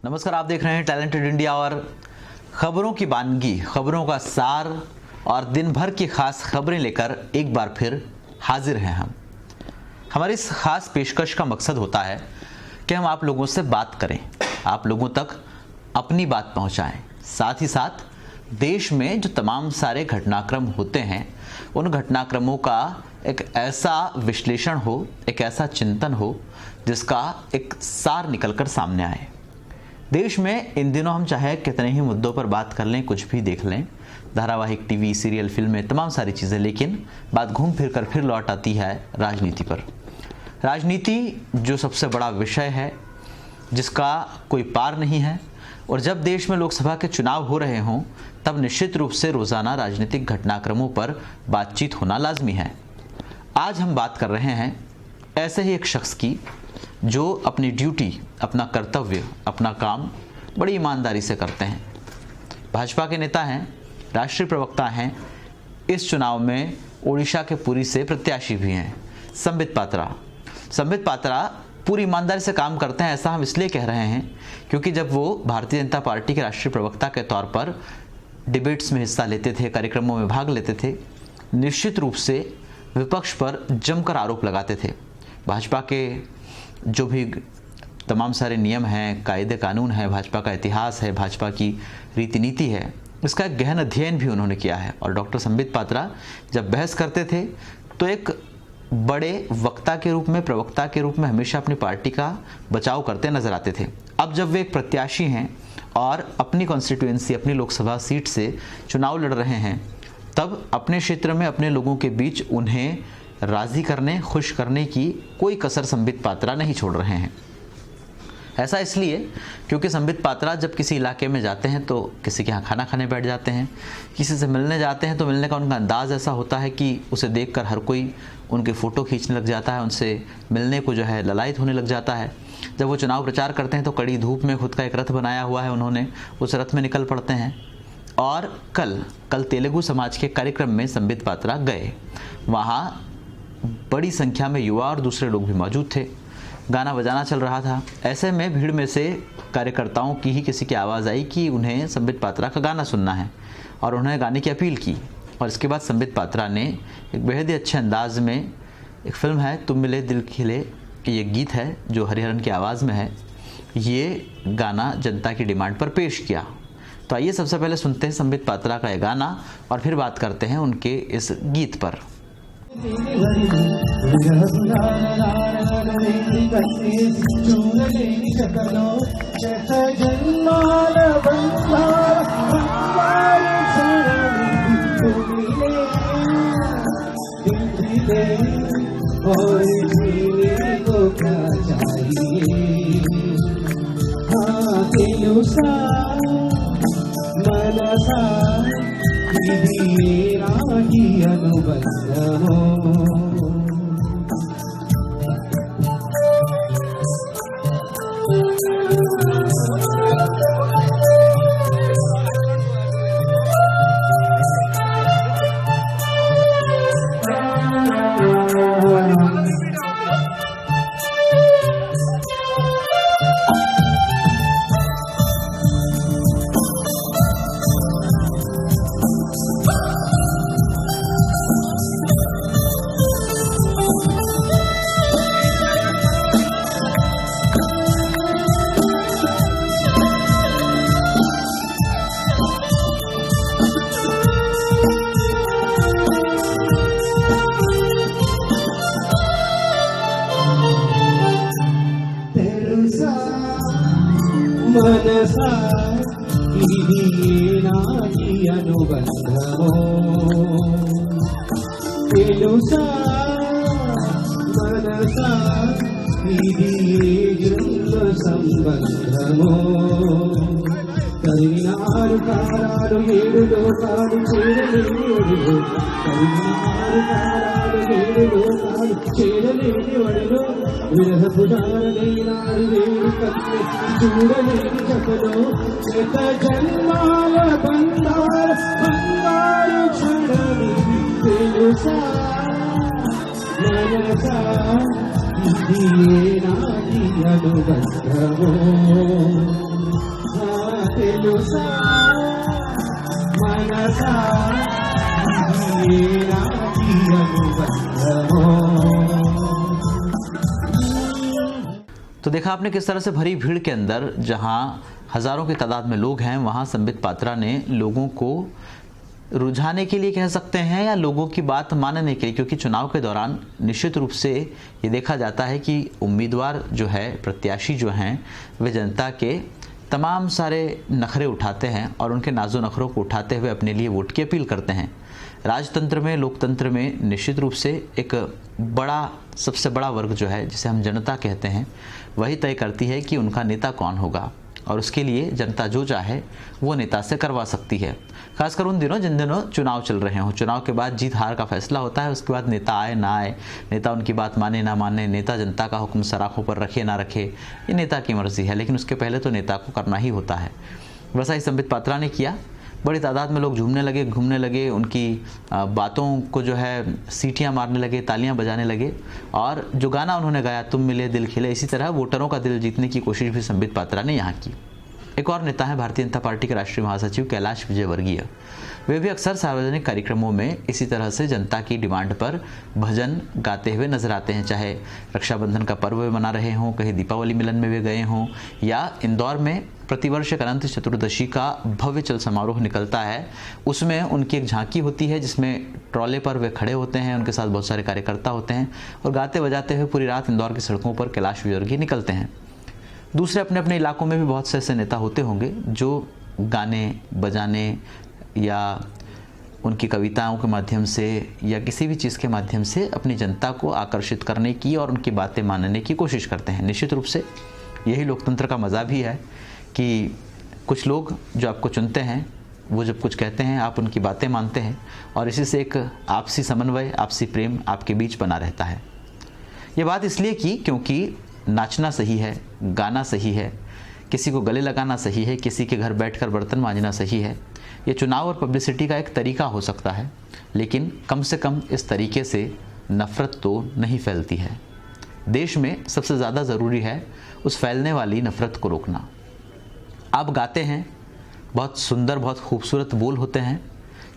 नमस्कार, आप देख रहे हैं टैलेंटेड इंडिया और खबरों की वानगी, खबरों का सार और दिन भर की खास खबरें लेकर एक बार फिर हाजिर हैं हम। हमारी इस खास पेशकश का मकसद होता है कि हम आप लोगों से बात करें, आप लोगों तक अपनी बात पहुंचाएं। साथ ही साथ देश में जो तमाम सारे घटनाक्रम होते हैं, उन घटनाक्रमों का एक ऐसा विश्लेषण हो, एक ऐसा चिंतन हो जिसका एक सार निकलकर सामने आए। देश में इन दिनों हम चाहे कितने ही मुद्दों पर बात कर लें, कुछ भी देख लें, धारावाहिक, टीवी, सीरियल, फिल्में, तमाम सारी चीज़ें, लेकिन बात घूम फिर कर फिर लौट आती है राजनीति पर। राजनीति जो सबसे बड़ा विषय है, जिसका कोई पार नहीं है, और जब देश में लोकसभा के चुनाव हो रहे हों तब निश्चित रूप से रोज़ाना राजनीतिक घटनाक्रमों पर बातचीत होना लाजमी है। आज हम बात कर रहे हैं ऐसे ही एक शख्स की जो अपनी ड्यूटी, अपना कर्तव्य, अपना काम बड़ी ईमानदारी से करते हैं। भाजपा के नेता हैं, राष्ट्रीय प्रवक्ता हैं, इस चुनाव में ओडिशा के पुरी से प्रत्याशी भी हैं, संबित पात्रा। संबित पात्रा पूरी ईमानदारी से काम करते हैं, ऐसा हम इसलिए कह रहे हैं क्योंकि जब वो भारतीय जनता पार्टी के राष्ट्रीय प्रवक्ता के तौर पर डिबेट्स में हिस्सा लेते थे, कार्यक्रमों में भाग लेते थे, निश्चित रूप से विपक्ष पर जमकर आरोप लगाते थे। भाजपा के जो भी तमाम सारे नियम हैं, कायदे कानून है, भाजपा का इतिहास है, भाजपा की रीति नीति है, इसका एक गहन अध्ययन भी उन्होंने किया है। और डॉक्टर संबित पात्रा जब बहस करते थे तो एक बड़े वक्ता के रूप में, प्रवक्ता के रूप में हमेशा अपनी पार्टी का बचाव करते नजर आते थे। अब जब वे एक प्रत्याशी हैं और अपनी कॉन्स्टिट्यूएंसी, अपनी लोकसभा सीट से चुनाव लड़ रहे हैं, तब अपने क्षेत्र में अपने लोगों के बीच उन्हें राज़ी करने, खुश करने की कोई कसर संबित पात्रा नहीं छोड़ रहे हैं। ऐसा इसलिए क्योंकि संबित पात्रा जब किसी इलाके में जाते हैं तो किसी के यहाँ खाना खाने बैठ जाते हैं, किसी से मिलने जाते हैं तो मिलने का उनका अंदाज़ ऐसा होता है कि उसे देखकर हर कोई उनके फ़ोटो खींचने लग जाता है, उनसे मिलने को जो है ललायत होने लग जाता है। जब वो चुनाव प्रचार करते हैं तो कड़ी धूप में खुद का एक रथ बनाया हुआ है उन्होंने, उस रथ में निकल पड़ते हैं। और कल तेलुगु समाज के कार्यक्रम में संबित पात्रा गए, वहाँ बड़ी संख्या में युवा और दूसरे लोग भी मौजूद थे, गाना बजाना चल रहा था। ऐसे में भीड़ में से कार्यकर्ताओं की ही किसी की आवाज़ आई कि उन्हें संबित पात्रा का गाना सुनना है और उन्होंने गाने की अपील की। और इसके बाद संबित पात्रा ने एक बेहद ही अच्छे अंदाज में, एक फिल्म है तुम मिले दिल खिले, ये गीत है जो हरिहरन की आवाज़ में है, ये गाना जनता की डिमांड पर पेश किया। तो आइए सबसे पहले सुनते हैं संबित पात्रा का ये गाना और फिर बात करते हैं उनके इस गीत पर। मनसा ఇది నాకి అనుబంధమో తెలుసా మనసా ఇది జన్మ సంబంధమో కరినారు కారాలు ఏడు లోకాలు చేరలేని ఒడిలో కరినారు కారాలు ఏడు లోకాలు చేరలేని ఒడిలో విరహపు దారలేనాడు వేడు కత్తి చూడలేని జపలో శత జన్మాల బంగారు బంగారు క్షణమి తెలుసా మనసా ఇది నాటి అనుబంధమో सा मनसा मेरा जीवन बंधो। तो देखा आपने किस तरह से भरी भीड़ के अंदर जहां हजारों की तादाद में लोग हैं, वहां संबित पात्रा ने लोगों को रुझाने के लिए कह सकते हैं या लोगों की बात मानने के लिए, क्योंकि चुनाव के दौरान निश्चित रूप से ये देखा जाता है कि उम्मीदवार जो है, प्रत्याशी जो हैं, वे जनता के तमाम सारे नखरे उठाते हैं और उनके नाजो नखरों को उठाते हुए अपने लिए वोट की अपील करते हैं। राजतंत्र में, लोकतंत्र में निश्चित रूप से एक सबसे बड़ा वर्ग जो है, जिसे हम जनता कहते हैं, वही तय करती है कि उनका नेता कौन होगा और उसके लिए जनता जो चाहे वो नेता से करवा सकती है। खासकर उन दिनों जिन दिनों चुनाव चल रहे हों, चुनाव के बाद जीत हार का फैसला होता है। उसके बाद नेता आए ना आए, नेता उनकी बात माने ना माने, नेता जनता का हुक्म सराखों पर रखे ना रखे, ये नेता की मर्जी है, लेकिन उसके पहले तो नेता को करना ही होता है। वैसा ही संबित पात्रा ने किया। बड़ी तादाद में लोग झूमने लगे, घूमने लगे, उनकी बातों को जो है सीटियां मारने लगे, तालियां बजाने लगे और जो गाना उन्होंने गाया, तुम मिले दिल खिले, इसी तरह वोटरों का दिल जीतने की कोशिश भी संबित पात्रा ने यहाँ की। एक और नेता है भारतीय जनता पार्टी के राष्ट्रीय महासचिव कैलाश विजयवर्गीय। वे भी अक्सर सार्वजनिक कार्यक्रमों में इसी तरह से जनता की डिमांड पर भजन गाते हुए नजर आते हैं, चाहे रक्षाबंधन का पर्व वे मना रहे हों, कहीं दीपावली मिलन में वे गए हों, या इंदौर में प्रतिवर्ष एक अनंत चतुर्दशी का भव्य चल समारोह निकलता है। उसमें उनकी एक झांकी होती है जिसमें ट्रॉले पर वे खड़े होते हैं, उनके साथ बहुत सारे कार्यकर्ता होते हैं और गाते बजाते हुए पूरी रात इंदौर की सड़कों पर कैलाश विजयवर्गीय निकलते हैं। दूसरे अपने अपने इलाकों में भी बहुत से ऐसे नेता होते होंगे जो गाने बजाने या उनकी कविताओं के माध्यम से या किसी भी चीज़ के माध्यम से अपनी जनता को आकर्षित करने की और उनकी बातें मानने की कोशिश करते हैं। निश्चित रूप से यही लोकतंत्र का मज़ा भी है कि कुछ लोग जो आपको चुनते हैं, वो जब कुछ कहते हैं आप उनकी बातें मानते हैं और इसी से एक आपसी समन्वय, आपसी प्रेम आपके बीच बना रहता है। ये बात इसलिए की क्योंकि नाचना सही है, गाना सही है, किसी को गले लगाना सही है, किसी के घर बैठकर बर्तन मांजना सही है। ये चुनाव और पब्लिसिटी का एक तरीका हो सकता है, लेकिन कम से कम इस तरीके से नफ़रत तो नहीं फैलती है। देश में सबसे ज़्यादा ज़रूरी है उस फैलने वाली नफ़रत को रोकना। आप गाते हैं, बहुत सुंदर, बहुत खूबसूरत बोल होते हैं,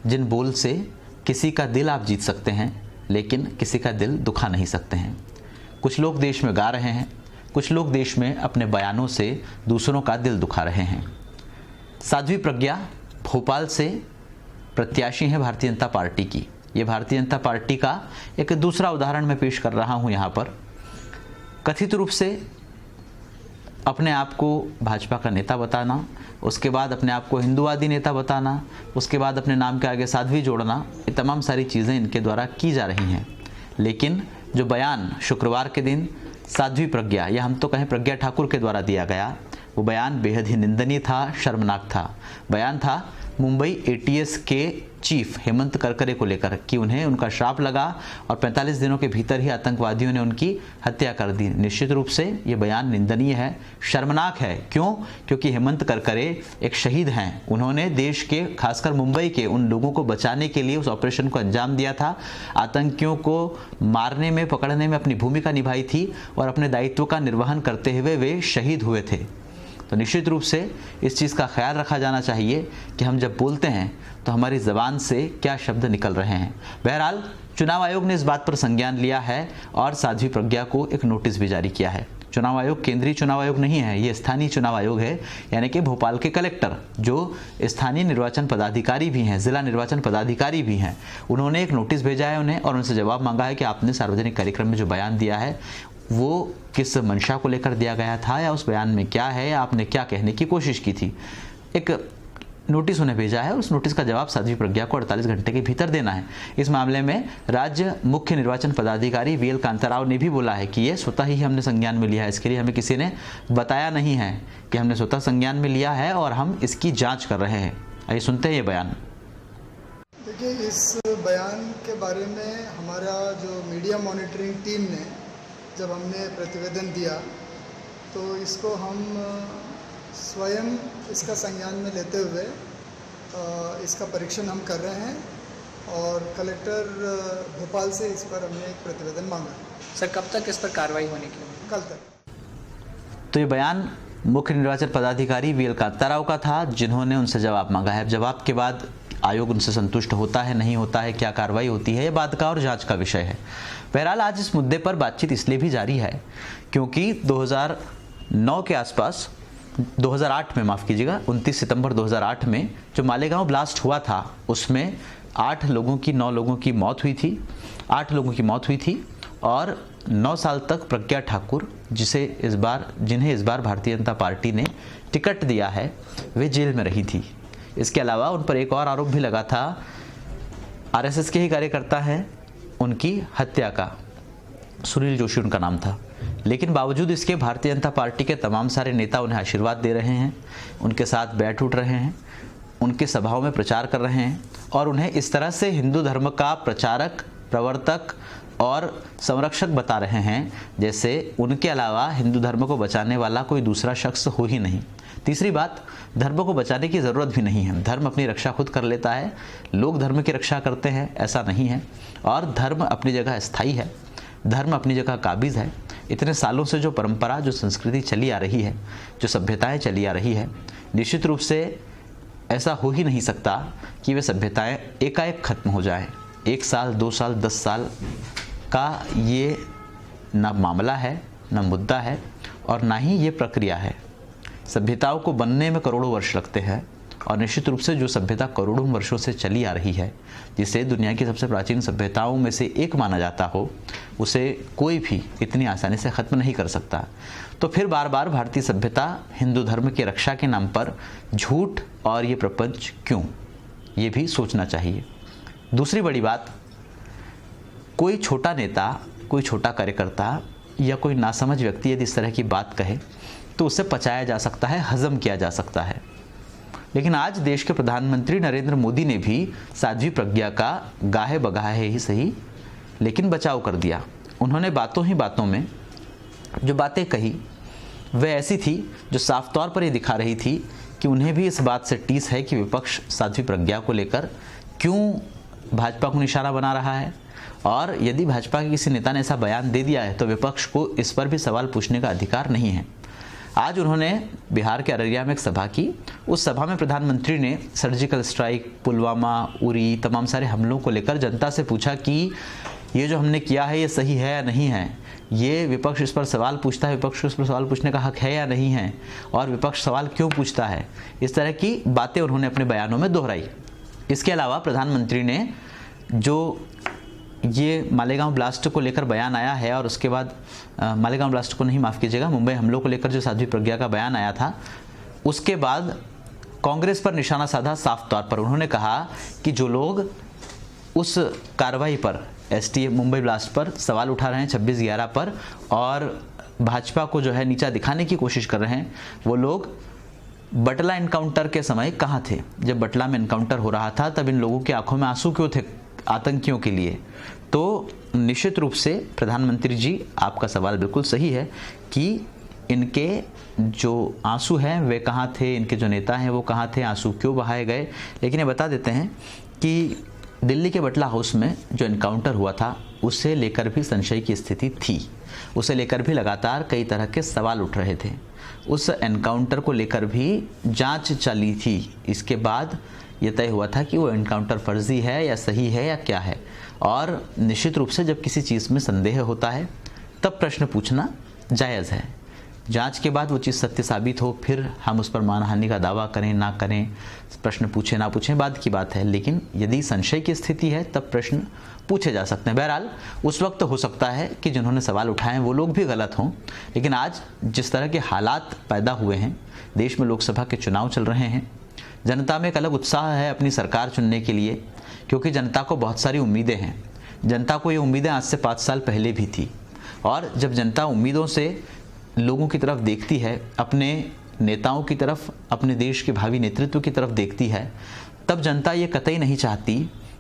जिन बोल से किसी का दिल आप जीत सकते हैं, लेकिन किसी का दिल दुखा नहीं सकते हैं। कुछ लोग देश में गा रहे हैं, कुछ लोग देश में अपने बयानों से दूसरों का दिल दुखा रहे हैं। साध्वी प्रज्ञा भोपाल से प्रत्याशी हैं भारतीय जनता पार्टी की। ये भारतीय जनता पार्टी का एक दूसरा उदाहरण मैं पेश कर रहा हूँ यहाँ पर। कथित रूप से अपने आप को भाजपा का नेता बताना, उसके बाद अपने आप को हिंदूवादी नेता बताना, उसके बाद अपने नाम के आगे साध्वी जोड़ना, ये तमाम सारी चीज़ें इनके द्वारा की जा रही हैं। लेकिन जो बयान शुक्रवार के दिन साध्वी प्रज्ञा या हम तो कहें प्रज्ञा ठाकुर के द्वारा दिया गया, वो बयान बेहद ही निंदनीय था, शर्मनाक था। बयान था मुंबई एटीएस के चीफ हेमंत करकरे को लेकर कि उन्हें उनका श्राप लगा और 45 दिनों के भीतर ही आतंकवादियों ने उनकी हत्या कर दी। निश्चित रूप से ये बयान निंदनीय है, शर्मनाक है। क्यों? क्योंकि हेमंत करकरे एक शहीद हैं। उन्होंने देश के, खासकर मुंबई के उन लोगों को बचाने के लिए उस ऑपरेशन को अंजाम दिया था, आतंकियों को मारने में, पकड़ने में अपनी भूमिका निभाई थी और अपने दायित्व का निर्वहन करते हुए वे शहीद हुए थे। तो निश्चित रूप से इस चीज़ का ख्याल रखा जाना चाहिए कि हम जब बोलते हैं तो हमारी ज़बान से क्या शब्द निकल रहे हैं। बहरहाल चुनाव आयोग ने इस बात पर संज्ञान लिया है और साध्वी प्रज्ञा को एक नोटिस भी जारी किया है। चुनाव आयोग केंद्रीय चुनाव आयोग नहीं है, ये स्थानीय चुनाव आयोग है, यानी कि भोपाल के कलेक्टर जो स्थानीय निर्वाचन पदाधिकारी भी हैं, जिला निर्वाचन पदाधिकारी भी हैं, उन्होंने एक नोटिस भेजा है उन्हें और उनसे जवाब मांगा है कि आपने सार्वजनिक कार्यक्रम में जो बयान दिया है वो किस मंशा को लेकर दिया गया था या उस बयान में क्या है, या आपने क्या कहने की कोशिश की थी। एक नोटिस उन्हें भेजा है, उस नोटिस का जवाब साध्वी प्रज्ञा को 48 घंटे के भीतर देना है। इस मामले में राज्य मुख्य निर्वाचन पदाधिकारी वीएल कांताराव ने भी बोला है कि ये स्वतः ही हमने संज्ञान में लिया है, इसके लिए हमें किसी ने बताया नहीं है कि हमने स्वतः संज्ञान में लिया है और हम इसकी जाँच कर रहे हैं। आइए सुनते हैं ये बयान। देखिए, इस बयान के बारे में हमारा जो मीडिया मॉनिटरिंग टीम ने जब हमने प्रतिवेदन दिया तो इसको हम स्वयं इसका संज्ञान में लेते हुए इसका परीक्षण हम कर रहे हैं और कलेक्टर भोपाल से इस पर हमने एक प्रतिवेदन मांगा। सर, कब तक इस पर कार्रवाई होने की? कल तक। तो ये बयान मुख्य निर्वाचन पदाधिकारी वीएल कांताराव का था, जिन्होंने उनसे जवाब मांगा है। जवाब के बाद आयोग उनसे संतुष्ट होता है, नहीं होता है, क्या कार्रवाई होती है, ये बाद का और जांच का विषय है। बहरहाल आज इस मुद्दे पर बातचीत इसलिए भी जारी है क्योंकि 2009 के आसपास 2008 में, माफ़ कीजिएगा, 29 सितंबर 2008 में जो मालेगांव ब्लास्ट हुआ था उसमें 9 लोगों की मौत हुई थी। 8 लोगों की मौत हुई थी और 9 साल तक प्रज्ञा ठाकुर, जिन्हें इस बार भारतीय जनता पार्टी ने टिकट दिया है, वे जेल में रही थी। इसके अलावा उन पर एक और आरोप भी लगा था, आरएसएस के ही कार्यकर्ता हैं, उनकी हत्या का। सुनील जोशी उनका नाम था। लेकिन बावजूद इसके भारतीय जनता पार्टी के तमाम सारे नेता उन्हें आशीर्वाद दे रहे हैं, उनके साथ बैठ उठ रहे हैं, उनकी सभाओं में प्रचार कर रहे हैं और उन्हें इस तरह से हिंदू धर्म का प्रचारक, प्रवर्तक और संरक्षक बता रहे हैं जैसे उनके अलावा हिंदू धर्म को बचाने वाला कोई दूसरा शख्स हो ही नहीं। तीसरी बात, धर्म को बचाने की ज़रूरत भी नहीं है, धर्म अपनी रक्षा खुद कर लेता है। लोग धर्म की रक्षा करते हैं ऐसा नहीं है, और धर्म अपनी जगह स्थायी है, धर्म अपनी जगह काबिज़ है। इतने सालों से जो परंपरा, जो संस्कृति चली आ रही है, जो सभ्यताएं चली आ रही है, निश्चित रूप से ऐसा हो ही नहीं सकता कि वे सभ्यताएं एकाएक खत्म हो जाएं। 1 साल, 2 साल, 10 साल का ये ना मामला है, ना मुद्दा है और ना ही ये प्रक्रिया है। सभ्यताओं को बनने में करोड़ों वर्ष लगते हैं और निश्चित रूप से जो सभ्यता करोड़ों वर्षों से चली आ रही है, जिसे दुनिया की सबसे प्राचीन सभ्यताओं में से एक माना जाता हो, उसे कोई भी इतनी आसानी से ख़त्म नहीं कर सकता। तो फिर बार बार भारतीय सभ्यता, हिंदू धर्म की रक्षा के नाम पर झूठ और ये प्रपंच क्यों, ये भी सोचना चाहिए। दूसरी बड़ी बात, कोई छोटा नेता, कोई छोटा कार्यकर्ता या कोई नासमझ व्यक्ति यदि इस तरह की बात कहे तो उसे पचाया जा सकता है, हजम किया जा सकता है। लेकिन आज देश के प्रधानमंत्री नरेंद्र मोदी ने भी साध्वी प्रज्ञा का गाहे बगाहे ही सही लेकिन बचाव कर दिया। उन्होंने बातों ही बातों में जो बातें कही वह ऐसी थी जो साफ तौर पर ये दिखा रही थी कि उन्हें भी इस बात से टीस है कि विपक्ष साध्वी प्रज्ञा को लेकर क्यों भाजपा को निशाना बना रहा है, और यदि भाजपा के किसी नेता ने ऐसा बयान दे दिया है तो विपक्ष को इस पर भी सवाल पूछने का अधिकार नहीं है। आज उन्होंने बिहार के अररिया में एक सभा की। उस सभा में प्रधानमंत्री ने सर्जिकल स्ट्राइक, पुलवामा, उरी, तमाम सारे हमलों को लेकर जनता से पूछा कि ये जो हमने किया है ये सही है या नहीं है। ये विपक्ष इस पर सवाल पूछता है, विपक्ष को इस पर सवाल पूछने का हक है या नहीं है, और विपक्ष सवाल क्यों पूछता है। इस तरह की बातें उन्होंने अपने बयानों में दोहराई। इसके अलावा प्रधानमंत्री ने जो ये मालेगांव ब्लास्ट को लेकर बयान आया है, और उसके बाद मालेगांव ब्लास्ट को नहीं, माफ़ कीजिएगा, मुंबई हमलों को लेकर जो साध्वी प्रज्ञा का बयान आया था, उसके बाद कांग्रेस पर निशाना साधा। साफ तौर पर उन्होंने कहा कि जो लोग उस कार्रवाई पर, एसटीएफ मुंबई ब्लास्ट पर सवाल उठा रहे हैं 26/11 पर, और भाजपा को जो है नीचा दिखाने की कोशिश कर रहे हैं, वो लोग बटला इनकाउंटर के समय कहाँ थे। जब बटला में इनकाउंटर हो रहा था तब इन लोगों की आंखों में आंसू क्यों थे आतंकियों के लिए। तो निश्चित रूप से प्रधानमंत्री जी, आपका सवाल बिल्कुल सही है कि इनके जो आंसू हैं वे कहाँ थे, इनके जो नेता हैं वो कहाँ थे, आंसू क्यों बहाए गए। लेकिन ये बता देते हैं कि दिल्ली के बटला हाउस में जो इनकाउंटर हुआ था उसे लेकर भी संशय की स्थिति थी, उसे लेकर भी लगातार कई तरह के सवाल उठ रहे थे। उस एनकाउंटर को लेकर भी जांच चली थी। इसके बाद ये तय हुआ था कि वो एनकाउंटर फर्जी है या सही है या क्या है। और निश्चित रूप से जब किसी चीज़ में संदेह होता है तब प्रश्न पूछना जायज़ है। जांच के बाद वो चीज़ सत्य साबित हो, फिर हम उस पर मानहानि का दावा करें ना करें, प्रश्न पूछें ना पूछें, बाद की बात है। लेकिन यदि संशय की स्थिति है तब प्रश्न पूछे जा सकते हैं। बहरहाल उस वक्त हो सकता है कि जिन्होंने सवाल उठाए वो लोग भी गलत हों, लेकिन आज जिस तरह के हालात पैदा हुए हैं, देश में लोकसभा के चुनाव चल रहे हैं, जनता में एक अलग उत्साह है अपनी सरकार चुनने के लिए, क्योंकि जनता को बहुत सारी उम्मीदें हैं। जनता को ये उम्मीदें आज से 5 साल पहले भी थी, और जब जनता उम्मीदों से लोगों की तरफ देखती है, अपने नेताओं की तरफ, अपने देश के भावी नेतृत्व की तरफ देखती है, तब जनता ये कतई नहीं चाहती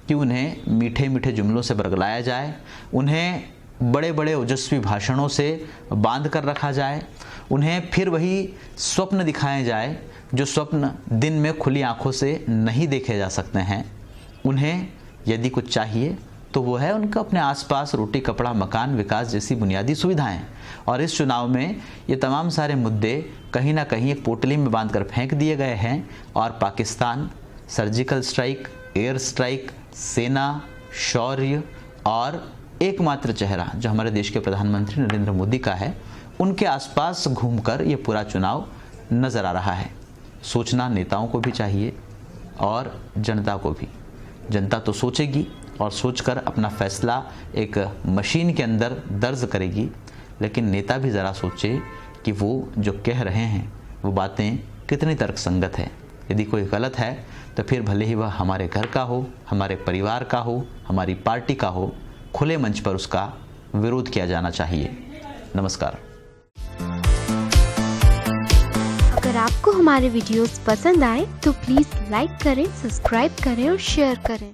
कि उन्हें मीठे मीठे जुमलों से बरगलाया जाए, उन्हें बड़े बड़े ओजस्वी भाषणों से बांध कर रखा जाए, उन्हें फिर वही स्वप्न दिखाए जाए जो स्वप्न दिन में खुली आंखों से नहीं देखे जा सकते हैं। उन्हें यदि कुछ चाहिए तो वो है उनका अपने आसपास रोटी कपड़ा मकान विकास जैसी बुनियादी सुविधाएं। और इस चुनाव में ये तमाम सारे मुद्दे कहीं ना कहीं एक पोटली में बांधकर फेंक दिए गए हैं और Pakistan, surgical strike, air strike, सेना, शौर्य और एकमात्र चेहरा जो हमारे देश के प्रधानमंत्री नरेंद्र मोदी का है, उनके आसपास घूमकर ये पूरा चुनाव नज़र आ रहा है। सोचना नेताओं को भी चाहिए और जनता को भी। जनता तो सोचेगी और सोचकर अपना फैसला एक मशीन के अंदर दर्ज करेगी, लेकिन नेता भी ज़रा सोचे कि वो जो कह रहे हैं वो बातें कितनी तर्कसंगत है। यदि कोई गलत है तो फिर भले ही वह हमारे घर का हो, हमारे परिवार का हो, हमारी पार्टी का हो, खुले मंच पर उसका विरोध किया जाना चाहिए। नमस्कार। अगर आपको हमारे वीडियोस पसंद आए तो प्लीज़ लाइक करें, सब्सक्राइब करें और शेयर करें।